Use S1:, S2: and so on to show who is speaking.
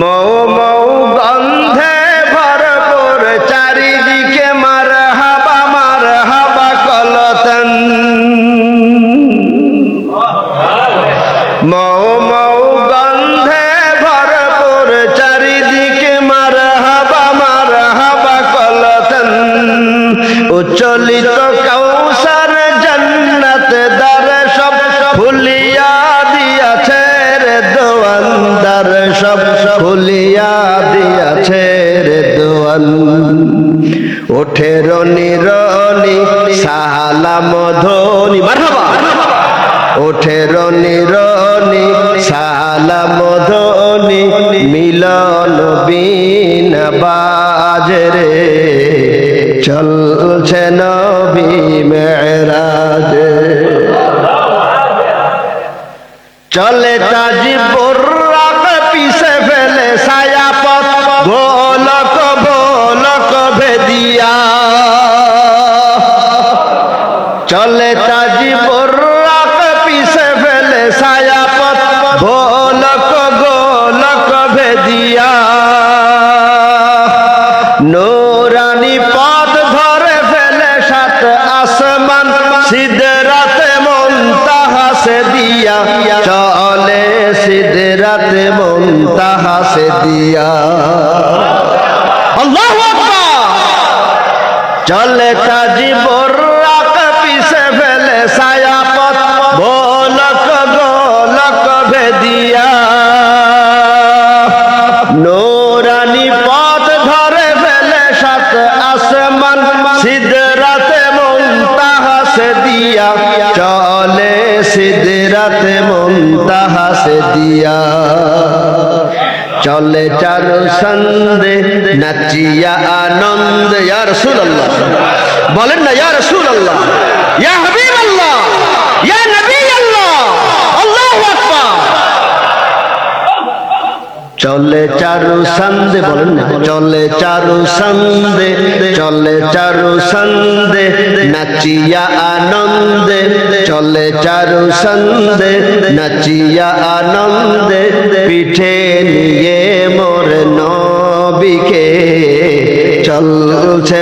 S1: মৌ মৌ গন্ধে ভরপুর চারিদিকে মারহাবা কলতন। মৌ মৌ গন্ধে ভরপুর চারিদিকে মারহাবা কলতন। উচ্চলিত কৌসার জান্নাত দ্বার সব ফুলিয়া দিয়াছে রে দোয়ানদার, সব ফুলিয়া দিয়াছে রে দোয়ান। ওঠে রনি রনি সালাম ধ্বনি, মারহাবা। ওঠে রনি রনি সালাম ধ্বনি, মিলন বিন বাজরে চলছে নবী মেরাজে। চলে তাজি বুর্রাক পিছে ফেলে ছায়াপথ ভোলক ভোলক ভেদিয়া। চলে তাজি বুর্রাক পিছে ফেলে ছায়াপথ ভোলক গোলক ভেদিয়া। নূরানি পথ ধরে ফেলে সাত আসমান, সিদরাতে মুনতাহা সে দিয়া চলে সিদরাতে মুনতাহা সে দিয়া। আল্লাহু আকবার। চলে তাজি বুর্রাক পিছে ফেলে ছায়াপথ ভোলক গোলক ভেদিয়া। নূরানি পথ ধরে ফেলে সাত আসমান, সিদরাতে মুনতাহা সে দিয়া চলে সিদরাতে মুনতাহা সে দিয়া। চলে চারু সন্দে নাচিয়া আনন্দ। ইয়া রাসূলুল্লাহ বলেন না, ইয়া রাসূলুল্লাহ, ইয়া হাবিবাল্লাহ, ইয়া নবী আল্লাহ। আল্লাহু আকবার। চলে চারু সন্দে, বলেন না, চলে চারু সন্দে, চলে চারু সন্দে নাচিয়া আনন্দে। চলে চারু সন্দে নাচিয়া আনন্দে, পিঠে নিয়ে মোর নবীকে চলছে